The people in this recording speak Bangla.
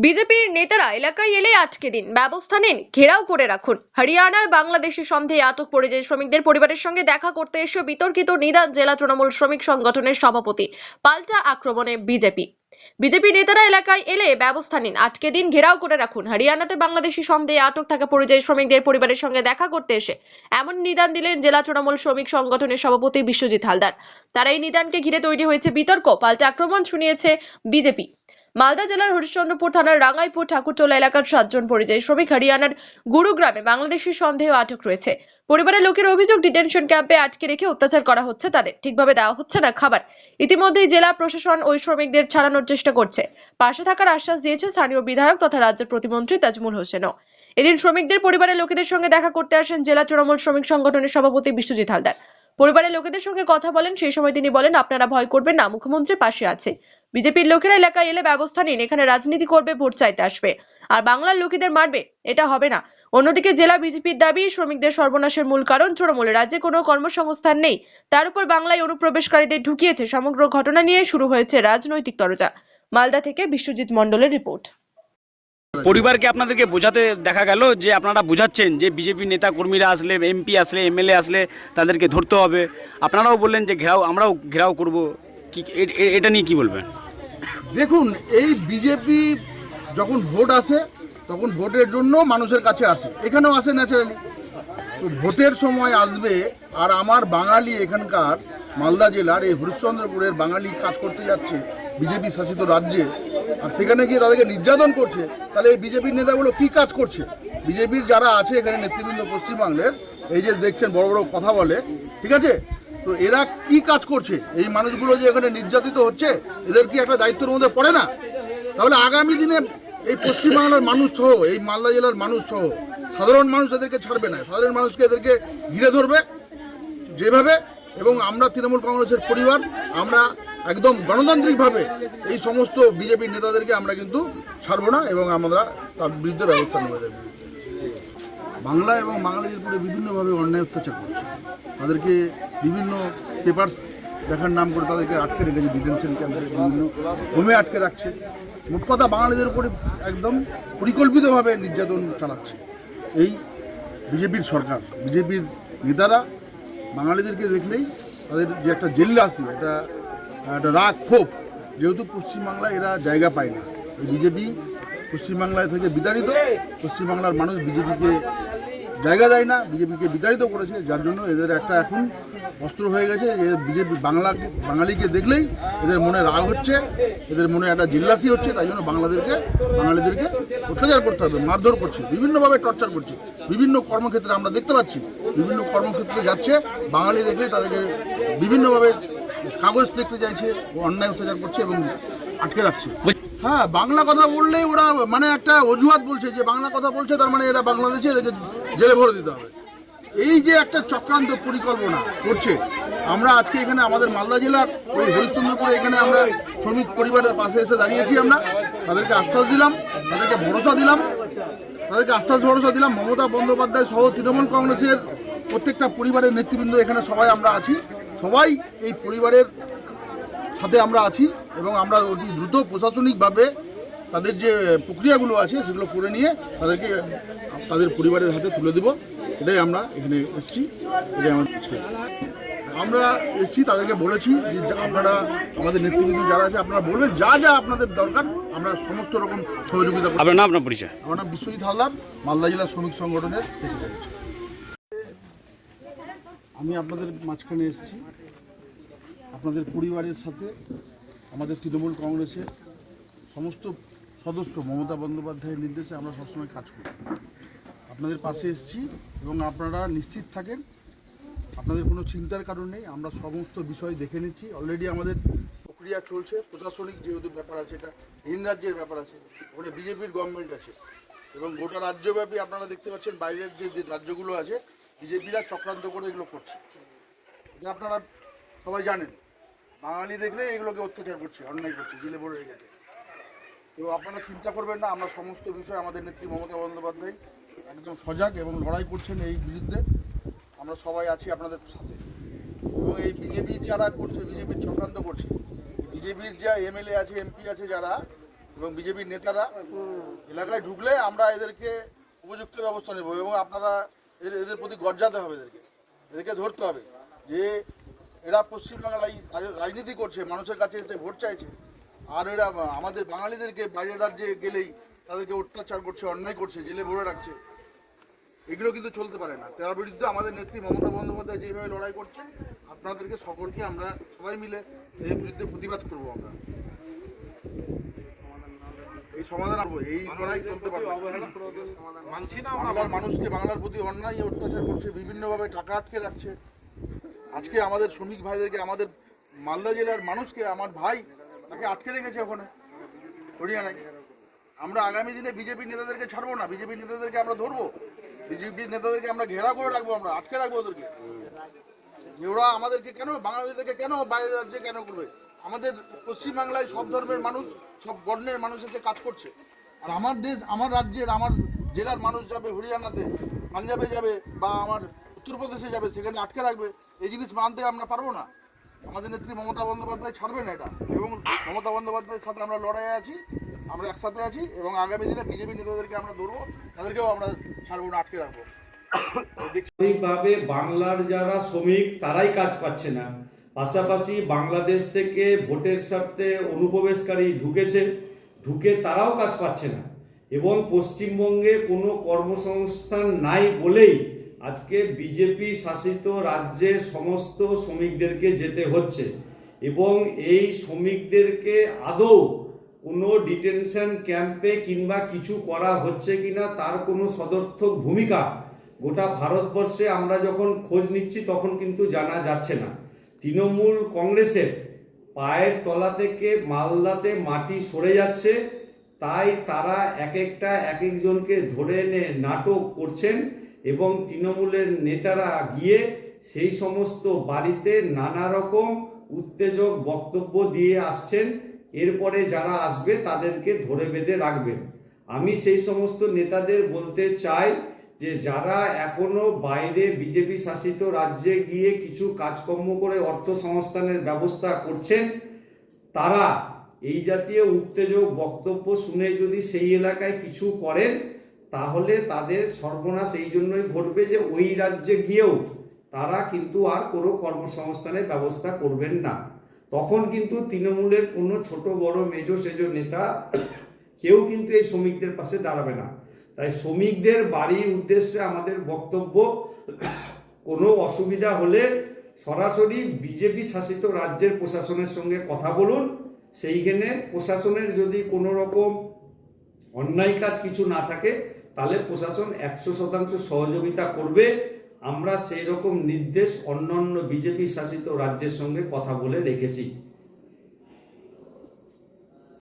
বিজেপির নেতারা এলাকায় এলে আটকে দিন, ব্যবস্থা নিন, ঘেরাও করে রাখুন। হরিয়ানার বাংলাদেশি সন্দেহে আটক পরিযায়ী শ্রমিকদের পরিবারের সঙ্গে দেখা করতে এসে বিতর্কিত নিদান জেলা তৃণমূল শ্রমিক সংগঠনের সভাপতি, পাল্টা আক্রমণে বিজেপি নেতারা এলাকায় এলে ব্যবস্থা নিন, আটকে দিন, ঘেরাও করে রাখুন। হরিয়ানাতে বাংলাদেশি সন্দেহে আটক থাকা পরিযায়ী শ্রমিকদের পরিবারের সঙ্গে দেখা করতে এসে এমন নিদান দিলেন জেলা তৃণমূল শ্রমিক সংগঠনের সভাপতি বিশ্বজিৎ হালদার। তার এই নিদানকে ঘিরে তৈরি হয়েছে বিতর্ক, পাল্টা আক্রমণ শুনিয়েছে বিজেপি। মালদা জেলার হরিশ্চন্দ্রপুর থানার রাঙ্গাইপুর ঠাকুরটোলা এলাকার 7 জন পরিযায়ী শ্রমিক হরিয়ানার গুরুগ্রামে বাংলাদেশি সন্দেহে আটক রয়েছে। পরিবারের লোকের অভিযোগ, ডিটেনশন ক্যাম্পে আটকে রেখে অত্যাচার করা হচ্ছে তাদের, ঠিকভাবে দেওয়া হচ্ছে না খাবার। ইতিমধ্যেই জেলা প্রশাসন ওই শ্রমিকদের ছাড়ানোর চেষ্টা করছে। পাশে থাকার আশ্বাস দিয়েছে স্থানীয় বিধায়ক তথা রাজ্যের প্রতিমন্ত্রী তাজমুল হোসেনও। এদিন শ্রমিকদের পরিবারের লোকেদের সঙ্গে দেখা করতে আসেন জেলা তৃণমূল শ্রমিক সংগঠনের সভাপতি বিশ্বজিৎ হালদার। পরিবারের লোকেদের সঙ্গে কথা বলেন, সেই সময় তিনি বলেন, আপনারা ভয় করবেন না, মুখ্যমন্ত্রী পাশে আছে। বিজেপির লোকেরা এলাকায় এলে ব্যবস্থা নিন, এখানে রাজনীতি করবে, ভোট চাইতে আসবে, আর বাংলার লোকেদের মারবে, এটা হবে না। অন্যদিকে জেলা বিজেপির দাবি, শ্রমিকদের সর্বনাশের মূল কারণ তৃণমূল, রাজ্যে কোনো কর্মসংস্থান নেই, তার উপর বাংলায় অনুপ্রবেশকারীদের ঢুকিয়েছে। সমগ্র ঘটনা নিয়ে শুরু হয়েছে রাজনৈতিক তরজা। মালদা থেকে বিশ্বজিৎ মণ্ডলের রিপোর্ট। পরিবারকে আপনাদেরকে বোঝাতে দেখা গেল যে আপনারা বোঝাচ্ছেন যে বিজেপি নেতা কর্মীরা আসলে, এমপি আসলে, এমএলএ আসলে তাদেরকে ধরতে হবে। আপনারাও বললেন যে আমরাও ঘেরাও করব, কি এটা নিয়ে কি বলবেন? দেখুন, এই বিজেপি যখন ভোট আসে তখন ভোটের জন্য মানুষের কাছে আসে, এখানেও আসে ন্যাচারালি। তো ভোটের সময় আসবে, আর আমার বাঙালি এখানকার মালদা জেলার এই হরিশ্চন্দ্রপুরের বাঙালি কাজ করতে যাচ্ছে বিজেপি শাসিত রাজ্যে, আর সেখানে গিয়ে তাদেরকে নির্যাতন করছে, তাহলে এই বিজেপির নেতাগুলো কি কাজ করছে? বিজেপির যারা আছে এখানে নেতৃবৃন্দ পশ্চিমবাংলার, এই যে দেখছেন বড় বড় কথা বলে, ঠিক আছে, তো এরা কি কাজ করছে? এই মানুষগুলো যে এখানে নির্যাতিত হচ্ছে, এদের কি একটা দায়িত্বের মধ্যে পড়ে না? তাহলে আগামী দিনে এই পশ্চিমবাংলার মানুষ সহ, এই মালদা জেলার মানুষ সহ সাধারণ মানুষ এদেরকে ছাড়বে না, সাধারণ মানুষকে এদেরকে ঘিরে ধরবে যেভাবে। এবং আমরা তৃণমূল কংগ্রেসের পরিবার, আমরা একদম গণতান্ত্রিকভাবে এই সমস্ত বিজেপির নেতাদেরকে আমরা কিন্তু ছাড়বো না, এবং আমরা তার বিরুদ্ধে ব্যবস্থা নেব। এদের বিরুদ্ধে বাংলা এবং বাঙালিদের উপরে বিভিন্নভাবে অন্যায় অত্যাচার করছে, তাদেরকে বিভিন্ন পেপারস দেখার নাম করে তাদেরকে আটকে রেখেছে, ডিটেনশন ক্যাম্পে বিভিন্ন হোমে আটকে রাখছে। মোট কথা বাঙালিদের উপরে একদম পরিকল্পিতভাবে নির্যাতন চালাচ্ছে এই বিজেপির সরকার। বিজেপির নেতারা বাঙালিদেরকে দেখলেই তাদের যে একটা জেল্লাসি, একটা রাগ ক্ষোভ, যেহেতু পশ্চিমবাংলায় এরা জায়গা পায় না, এই বিজেপি পশ্চিমবাংলায় থেকে বিতাড়িত, পশ্চিমবাংলার মানুষ বিজেপিকে জায়গা দেয় না, বিজেপিকে বিতাড়িত করেছে, যার জন্য এদের একটা এখন অস্ত্র হয়ে গেছে যে বিজেপি বাঙালিকে দেখলেই এদের মনে রাগ হচ্ছে, এদের মনে একটা জিল্লাসি হচ্ছে, তাই জন্য বাঙালিদেরকে অত্যাচার করতে হবে, মারধর করছে, বিভিন্নভাবে টর্চার করছে। বিভিন্ন কর্মক্ষেত্রে আমরা দেখতে পাচ্ছি, বিভিন্ন কর্মক্ষেত্রে যাচ্ছে, বাঙালি দেখলেই তাদেরকে বিভিন্নভাবে কাগজ দেখতে চাইছে, অন্যায় অত্যাচার করছে এবং আটকে রাখছে। হ্যাঁ, বাংলা কথা বললেই ওরা মানে একটা অজুহাত বলছে যে বাংলা কথা বলছে, তার মানে এরা বাংলাদেশে এদেরকে জেলে ভরে দিতে হবে। এই যে একটা চক্রান্ত পরিকল্পনা করছে, আমরা আজকে এখানে আমাদের মালদা জেলার ওই হরিশ্চন্দ্রপুরে এখানে আমরা শ্রমিক পরিবারের পাশে এসে দাঁড়িয়েছি। আমরা তাদেরকে আশ্বাস দিলাম, তাদেরকে ভরসা দিলাম, ভরসা দিলাম। মমতা বন্দ্যোপাধ্যায় সহ তৃণমূল কংগ্রেসের প্রত্যেকটা পরিবারের নেতৃবৃন্দ এখানে সবাই আমরা আছি, সবাই এই পরিবারের সাথে আমরা আছি, এবং আমরা অতি দ্রুত প্রশাসনিকভাবে তাদের যে প্রক্রিয়াগুলো আছে সেগুলো করে নিয়ে তাদেরকে তাদের পরিবারের হাতে তুলে দেব। এটাই আমরা এখানে এসেছি, এটাই আমরা এসেছি, তাদেরকে বলেছি যে আপনারা আমাদের নেতৃবৃন্দ যারা আছে আপনারা বলবেন যা যা আপনাদের দরকার, আমরা সমস্ত রকম সহযোগিতা করব। আপনার নাম, আপনার পরিচয়? আমার নাম বিশ্বজিৎ হালদার, মালদা জেলা শ্রমিক সংগঠনের প্রেসিডেন্ট। আমি আপনাদের মাঝখানে এসেছি আপনাদের পরিবারের সাথে। আমাদের তৃণমূল কংগ্রেসের সমস্ত সদস্য মমতা বন্দ্যোপাধ্যায়ের নির্দেশে আমরা সবসময় কাজ করি, আপনাদের পাশে এসেছি, এবং আপনারা নিশ্চিত থাকেন, আপনাদের কোনো চিন্তার কারণ নেই। আমরা সমস্ত বিষয় দেখে নিচ্ছি, অলরেডি আমাদের প্রক্রিয়া চলছে। প্রশাসনিক যেহেতু ব্যাপার আছে, এটা ভিন রাজ্যের ব্যাপার আছে, ওখানে বিজেপির গভর্নমেন্ট আছে, এবং গোটা রাজ্যব্যাপী আপনারা দেখতে পাচ্ছেন বাইরের যে রাজ্যগুলো আছে বিজেপিরা চক্রান্ত করে এগুলো করছে, যে আপনারা সবাই জানেন। বাঙালি দেখলে এগুলোকে অত্যাচার করছে, অন্যায় করছে, জেলে ভরে রেখেছে। তো আপনারা চিন্তা করবেন না, আমরা সমস্ত বিষয়, আমাদের নেত্রী মমতা বন্দ্যোপাধ্যায় একদম সজাগ এবং লড়াই করছেন এই বিরুদ্ধে। আমরা সবাই আছি আপনাদের সাথে, এবং এই বিজেপি যারা করছে, বিজেপির চক্রান্ত করছে, বিজেপির যা এমএলএ আছে, এমপি আছে, যারা এবং বিজেপির নেতারা এলাকায় ঢুকলে আমরা এদেরকে উপযুক্ত ব্যবস্থা নেব এবং আপনারা এদের প্রতি গর্জাতে হবে, এদেরকে ধরতে হবে যে এরা পশ্চিমবাংলায় রাজনীতি করছে, মানুষের কাছে এসে ভোট চাইছে, আর এরা আমাদের বাঙালিদেরকে বাইরের রাজ্যে গেলেই তাদেরকে অত্যাচার করছে, অন্যায় করছে, জেলে ভরে রাখছে। এগুলো কিন্তু চলতে পারে না। তার বিরুদ্ধে আমাদের নেত্রী মমতা বন্দ্যোপাধ্যায় যেভাবে লড়াই করছেন, আপনাদেরকে সকলকে আমরা সবাই মিলে এর বিরুদ্ধে প্রতিবাদ করবো। আমরা এই সমাধান আনবো, এই লড়াই চলতে পারবে। বাংলার মানুষকে বাংলার প্রতি অন্যায় অত্যাচার করছে, বিভিন্নভাবে টাকা আটকে রাখছে। আজকে আমাদের শ্রমিক ভাইদেরকে, আমাদের মালদা জেলার মানুষকে, আমার ভাই তাকে আটকে রেখেছে ওখানে হরিয়ানায়। আমরা আগামী দিনে বিজেপির নেতাদেরকে ছাড়বো না, বিজেপির নেতাদেরকে আমরা ধরবো, বিজেপির নেতাদেরকে আমরা ঘেরা করে রাখবো, আমরা আটকে রাখবো ওদেরকে। যে ওরা আমাদেরকে কেন, বাঙালিদেরকে কেন বাইরের রাজ্যে কেন করবে? আমাদের পশ্চিমবাংলায় সব ধর্মের মানুষ, সব বর্ণের মানুষ এসে কাজ করছে। আর আমার দেশ, আমার রাজ্যের, আমার জেলার মানুষ যাবে হরিয়ানাতে, পাঞ্জাবে যাবে বা আমার উত্তরপ্রদেশে যাবে, সেখানে আটকে রাখবে। এই জিনিস মানতে আমরা পারবো না। আমাদের নেত্রী মমতা বন্দ্যোপাধ্যায় ছাড়বে না এটা, এবং মমতা বন্দ্যোপাধ্যায়ের সাথে আমরা লড়াইয়ে আছি, আমরা একসাথে আছি, এবং আগামী দিনে বিজেপি নেতাদেরকে আমরা ধরবো, তাদেরকেও আমরা ছাড়বো না, আটকে রাখবো। স্বাভাবিকভাবে বাংলার যারা শ্রমিক তারাই কাজ পাচ্ছে না, পাশাপাশি বাংলাদেশ থেকে ভোটের স্বার্থে অনুপ্রবেশকারী ঢুকে তারাও কাজ পাচ্ছে না, এবং পশ্চিমবঙ্গে কোনো কর্মসংস্থান নাই বলেই আজকে বিজেপি শাসিত রাজ্যের সমস্ত শ্রমিকদেরকে যেতে হচ্ছে। এবং এই শ্রমিকদেরকে আদৌ কোনো ডিটেনশন ক্যাম্পে কিংবা কিছু করা হচ্ছে কিনা তার কোনো সদর্থক ভূমিকা গোটা ভারতবর্ষে আমরা যখন খোঁজ নিচ্ছি তখন কিন্তু জানা যাচ্ছে না। তৃণমূল কংগ্রেসের পায়ের তলা থেকে মালদাতে মাটি সরে যাচ্ছে, তাই তারা এক একজনকে ধরে এনে নাটক করছেন, এবং তৃণমূলের নেতারা গিয়ে সেই সমস্ত বাড়িতে নানা রকম উত্তেজক বক্তব্য দিয়ে আসছেন। এরপরে যারা আসবে তাদেরকে ধরে বেঁধে রাখবেন। আমি সেই সমস্ত নেতাদের বলতে চাই যে যারা এখনো বাইরে বিজেপি শাসিত রাজ্যে গিয়ে কিছু কাজকর্ম করে অর্থ সংস্থানের ব্যবস্থা করছেন, তারা এই জাতীয় উত্তেজক বক্তব্য শুনে যদি সেই এলাকায় কিছু করেন তাহলে তাদের সর্বনাশ এই জন্যই ঘটবে যে ওই রাজ্যে গিয়েও তারা কিন্তু আর কোনো কর্মসংস্থানের ব্যবস্থা করবেন না। তখন কিন্তু তৃণমূলের কোনো ছোট বড় মেজো সেজো নেতা কেউ কিন্তু এই শ্রমিকদের পাশে দাঁড়াবে না। তাই শ্রমিকদের বাড়ির উদ্দেশ্যে আমাদের বক্তব্য, কোনো অসুবিধা হলে সরাসরি বিজেপি শাসিত রাজ্যের প্রশাসনের সঙ্গে কথা বলুন। সেইখানে প্রশাসনের যদি কোনো রকম অন্যায় কাজ কিছু না থাকে তাহলে প্রশাসন 100% সহযোগিতা করবে। আমরা সেই রকম নির্দেশ অন্যান্য বিজেপি শাসিত রাজ্যের সঙ্গে কথা বলে রেখেছি।